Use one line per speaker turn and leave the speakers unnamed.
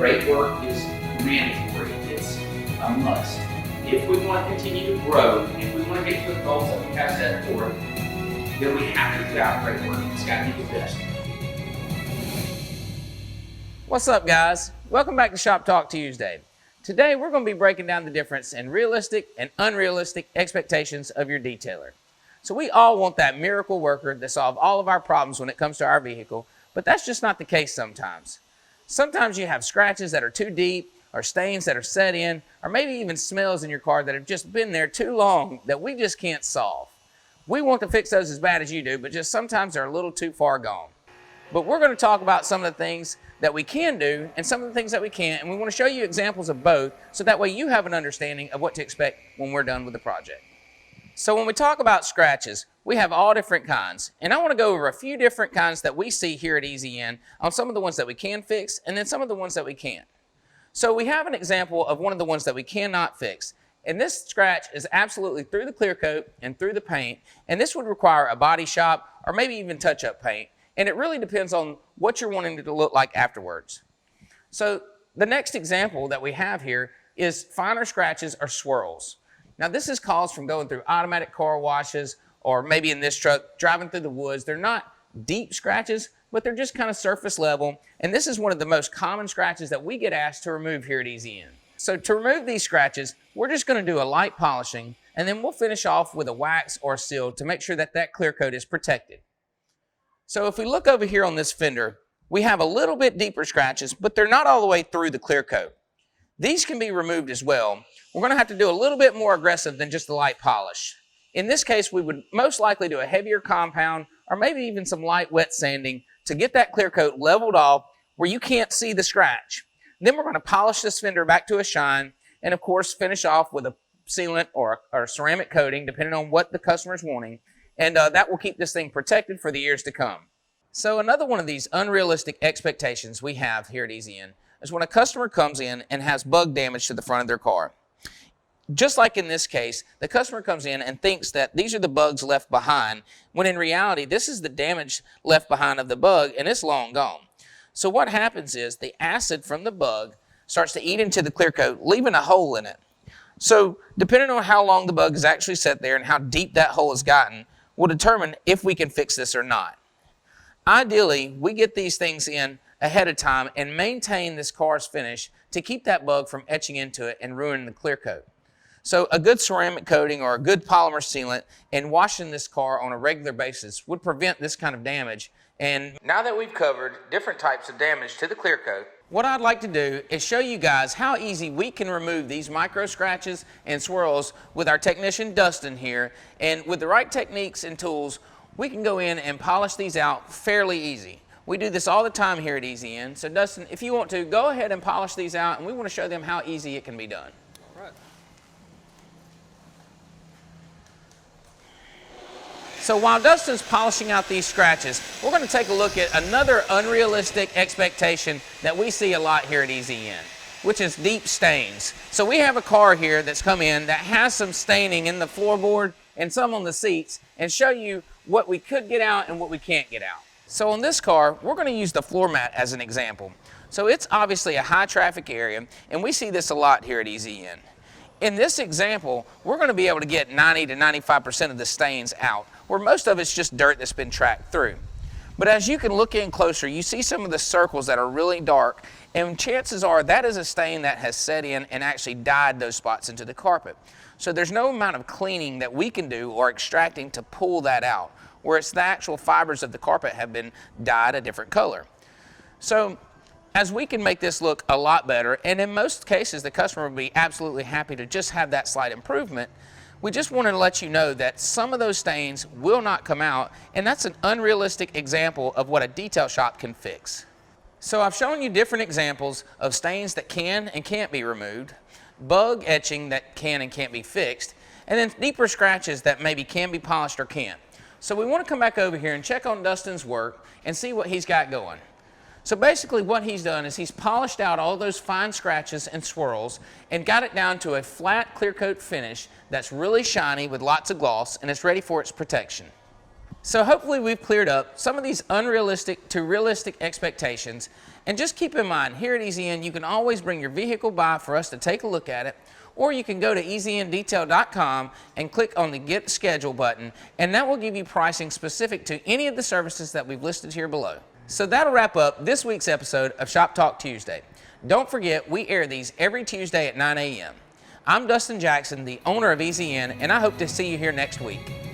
great work is mandatory. It's a must. If we want to continue to grow, if we want to get to the goals that we have set forth, then we have to put out great work. It's got to be the best.
What's up, guys? Welcome back to Shop Talk Tuesday. Today, we're going to be breaking down the difference in realistic and unrealistic expectations of your detailer. So we all want that miracle worker to solve all of our problems when it comes to our vehicle, but that's just not the case sometimes. Sometimes you have scratches that are too deep, or stains that are set in, or maybe even smells in your car that have just been there too long that we just can't solve. We want to fix those as bad as you do, but just sometimes they're a little too far gone. But we're going to talk about some of the things that we can do and some of the things that we can't, and we want to show you examples of both so that way you have an understanding of what to expect when we're done with the project. So when we talk about scratches, we have all different kinds, and I want to go over a few different kinds that we see here at EZN on some of the ones that we can fix and then some of the ones that we can't. So we have an example of one of the ones that we cannot fix. And this scratch is absolutely through the clear coat and through the paint. And this would require a body shop or maybe even touch-up paint. And it really depends on what you're wanting it to look like afterwards. So the next example that we have here is finer scratches or swirls. Now this is caused from going through automatic car washes or maybe in this truck driving through the woods. They're not deep scratches, but they're just kind of surface level. And this is one of the most common scratches that we get asked to remove here at EZN. So to remove these scratches, we're just going to do a light polishing, and then we'll finish off with a wax or a seal to make sure that that clear coat is protected. So if we look over here on this fender, we have a little bit deeper scratches, but they're not all the way through the clear coat. These can be removed as well. We're going to have to do a little bit more aggressive than just a light polish. In this case, we would most likely do a heavier compound or maybe even some light wet sanding to get that clear coat leveled off where you can't see the scratch. Then we're going to polish this fender back to a shine and of course finish off with a sealant or ceramic coating depending on what the customer's wanting, and that will keep this thing protected for the years to come. So another one of these unrealistic expectations we have here at EZN is when a customer comes in and has bug damage to the front of their car. Just like in this case, the customer comes in and thinks that these are the bugs left behind, when in reality, this is the damage left behind of the bug and it's long gone. So what happens is the acid from the bug starts to eat into the clear coat, leaving a hole in it. So depending on how long the bug is actually set there and how deep that hole has gotten will determine if we can fix this or not. Ideally, we get these things in ahead of time and maintain this car's finish to keep that bug from etching into it and ruining the clear coat. So a good ceramic coating or a good polymer sealant and washing this car on a regular basis would prevent this kind of damage. And now that we've covered different types of damage to the clear coat, what I'd like to do is show you guys how easy we can remove these micro scratches and swirls with our technician Dustin here. And with the right techniques and tools, we can go in and polish these out fairly easy. We do this all the time here at EZN. So Dustin, if you want to, go ahead and polish these out, and we want to show them how easy it can be done. So while Dustin's polishing out these scratches, we're going to take a look at another unrealistic expectation that we see a lot here at EZN, which is deep stains. So we have a car here that's come in that has some staining in the floorboard and some on the seats, and show you what we could get out and what we can't get out. So on this car, we're going to use the floor mat as an example. So it's obviously a high traffic area, and we see this a lot here at EZN. In this example, we're going to be able to get 90 to 95% of the stains out, where most of it's just dirt that's been tracked through. But as you can look in closer, you see some of the circles that are really dark, and chances are that is a stain that has set in and actually dyed those spots into the carpet. So there's no amount of cleaning that we can do or extracting to pull that out, where it's the actual fibers of the carpet have been dyed a different color. So as we can make this look a lot better, and in most cases the customer will be absolutely happy to just have that slight improvement, we just want to let you know that some of those stains will not come out, and that's an unrealistic example of what a detail shop can fix. So I've shown you different examples of stains that can and can't be removed, bug etching that can and can't be fixed, and then deeper scratches that maybe can be polished or can't. So we want to come back over here and check on Dustin's work and see what he's got going. So basically what he's done is he's polished out all those fine scratches and swirls and got it down to a flat clear coat finish that's really shiny with lots of gloss, and it's ready for its protection. So hopefully we've cleared up some of these unrealistic to realistic expectations. And just keep in mind, here at EZN, you can always bring your vehicle by for us to take a look at it, or you can go to eznDetail.com and click on the Get Schedule button, and that will give you pricing specific to any of the services that we've listed here below. So that'll wrap up this week's episode of Shop Talk Tuesday. Don't forget, we air these every Tuesday at 9 a.m. I'm Dustin Jackson, the owner of EZN, and I hope to see you here next week.